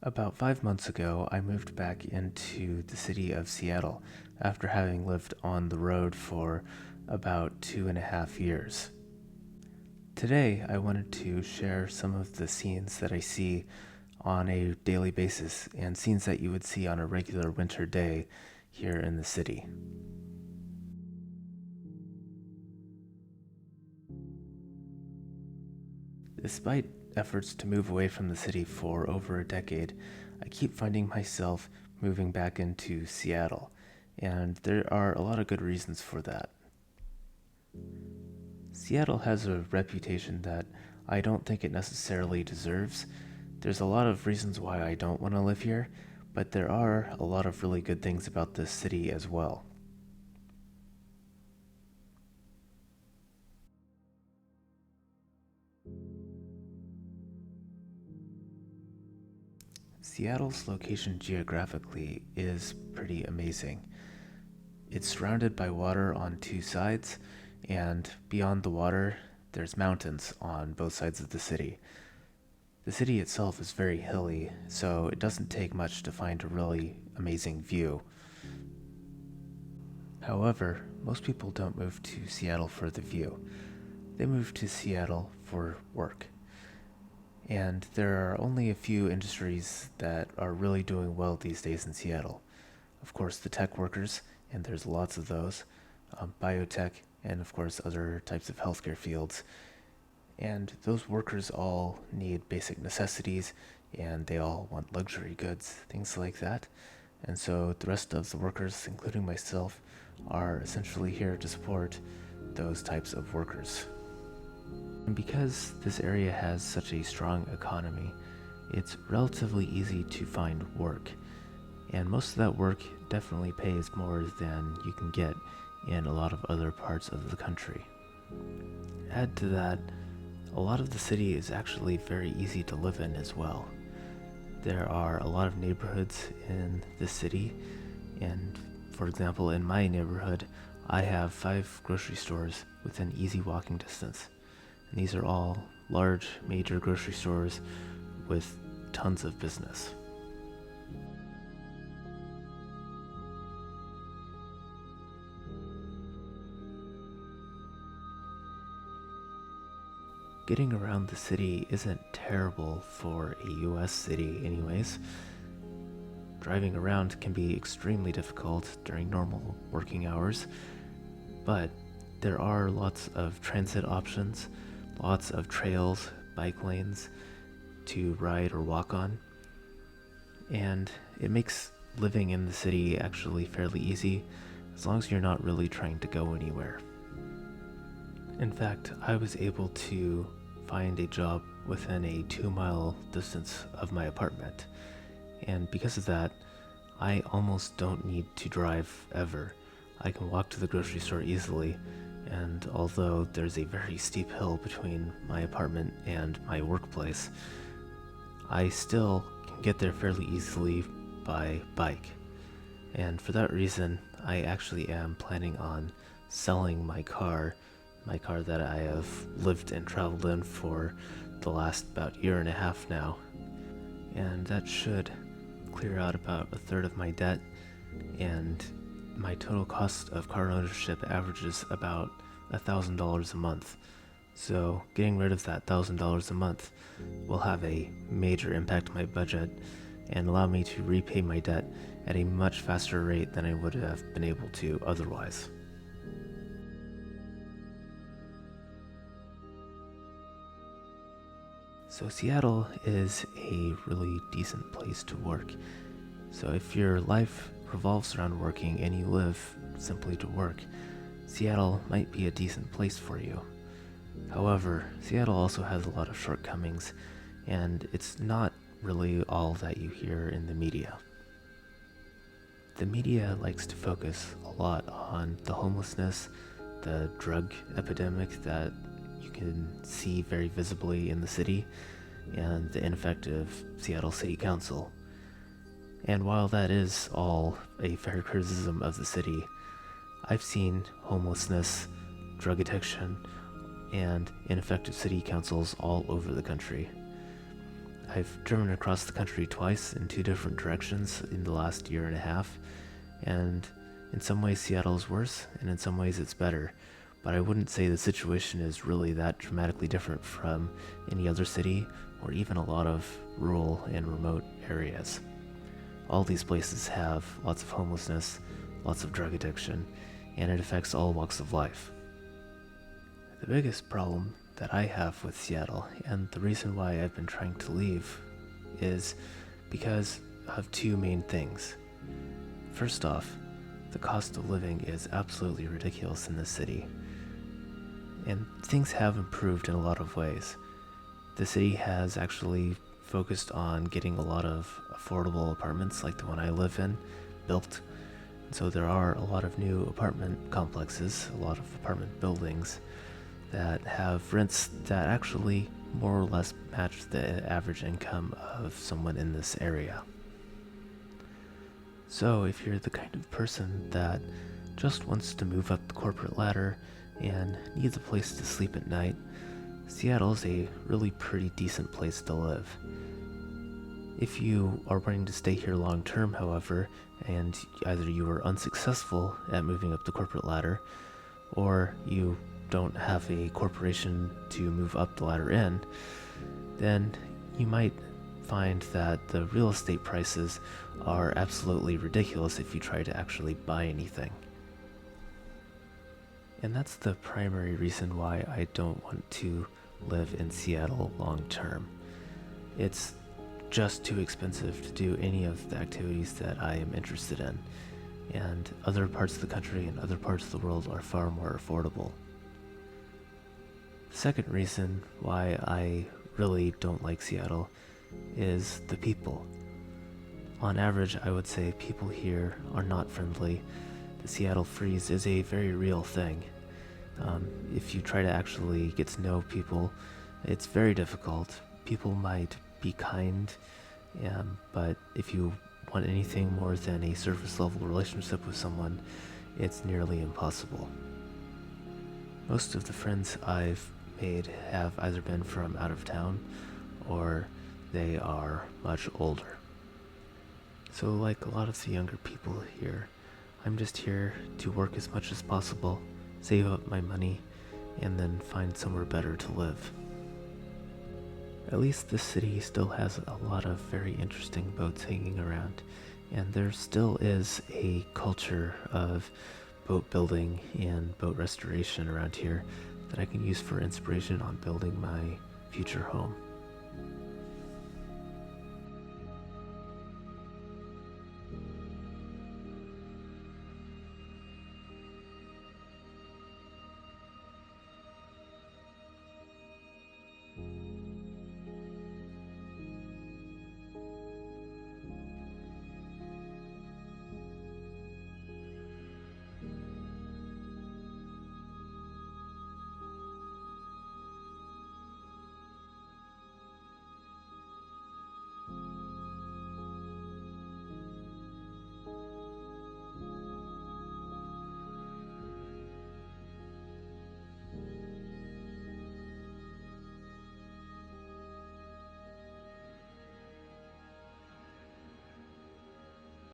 About 5 months ago, I moved back into the city of Seattle after having lived on the road for about 2.5 years. Today, I wanted to share some of the scenes that I see on a daily basis and scenes that you would see on a regular winter day here in the city. Despite efforts to move away from the city for over a decade, I keep finding myself moving back into Seattle, and there are a lot of good reasons for that. Seattle has a reputation that I don't think it necessarily deserves. There's a lot of reasons why I don't want to live here, but there are a lot of really good things about this city as well. Seattle's location geographically is pretty amazing. It's surrounded by water on two sides, and beyond the water, there's mountains on both sides of the city. The city itself is very hilly, so it doesn't take much to find a really amazing view. However, most people don't move to Seattle for the view. They move to Seattle for work. And there are only a few industries that are really doing well these days in Seattle. Of course, the tech workers, and there's lots of those, biotech, and of course, other types of healthcare fields. And those workers all need basic necessities, and they all want luxury goods, things like that. And so the rest of the workers, including myself, are essentially here to support those types of workers. And because this area has such a strong economy, it's relatively easy to find work. And most of that work definitely pays more than you can get in a lot of other parts of the country. Add to that, a lot of the city is actually very easy to live in as well. There are a lot of neighborhoods in the city, and for example, in my neighborhood, I have 5 grocery stores within easy walking distance. And these are all large, major grocery stores with tons of business. Getting around the city isn't terrible for a US city anyways. Driving around can be extremely difficult during normal working hours, but there are lots of transit options, lots of trails, bike lanes to ride or walk on, and it makes living in the city actually fairly easy as long as you're not really trying to go anywhere. In fact, I was able to find a job within a 2-mile distance of my apartment, and because of that, I almost don't need to drive ever. I can walk to the grocery store easily, and although there's a very steep hill between my apartment and my workplace, I still can get there fairly easily by bike. And for that reason, I actually am planning on selling my car that I have lived and traveled in for the last about year and a half now. And that should clear out about a third of my debt, and my total cost of car ownership averages about $1,000 a month. So getting rid of that $1,000 a month will have a major impact on my budget and allow me to repay my debt at a much faster rate than I would have been able to otherwise. So Seattle is a really decent place to work. So if your life revolves around working and you live simply to work, Seattle might be a decent place for you. However, Seattle also has a lot of shortcomings, and it's not really all that you hear in the media. The media likes to focus a lot on the homelessness, the drug epidemic that you can see very visibly in the city, and the ineffective Seattle City Council. And while that is all a fair criticism of the city, I've seen homelessness, drug addiction, and ineffective city councils all over the country. I've driven across the country twice in two different directions in the last year and a half, and in some ways Seattle's worse, and in some ways it's better. But I wouldn't say the situation is really that dramatically different from any other city, or even a lot of rural and remote areas. All these places have lots of homelessness, lots of drug addiction, and it affects all walks of life. The biggest problem that I have with Seattle, and the reason why I've been trying to leave, is because of two main things. First off, the cost of living is absolutely ridiculous in this city, and things have improved in a lot of ways. The city has actually focused on getting a lot of affordable apartments like the one I live in built. And so there are a lot of new apartment complexes, a lot of apartment buildings that have rents that actually more or less match the average income of someone in this area. So if you're the kind of person that just wants to move up the corporate ladder and needs a place to sleep at night, Seattle's a really pretty decent place to live. If you are wanting to stay here long term, however, and either you are unsuccessful at moving up the corporate ladder, or you don't have a corporation to move up the ladder in, then you might find that the real estate prices are absolutely ridiculous if you try to actually buy anything. And that's the primary reason why I don't want to live in Seattle long term. It's just too expensive to do any of the activities that I am interested in, and other parts of the country and other parts of the world are far more affordable. The second reason why I really don't like Seattle is the people. On average, I would say people here are not friendly. The Seattle freeze is a very real thing. If you try to actually get to know people, it's very difficult. People might be kind, but if you want anything more than a surface level relationship with someone, it's nearly impossible. Most of the friends I've made have either been from out of town or they are much older. So like a lot of the younger people here, I'm just here to work as much as possible, save up my money, and then find somewhere better to live. At least this city still has a lot of very interesting boats hanging around, and there still is a culture of boat building and boat restoration around here that I can use for inspiration on building my future home.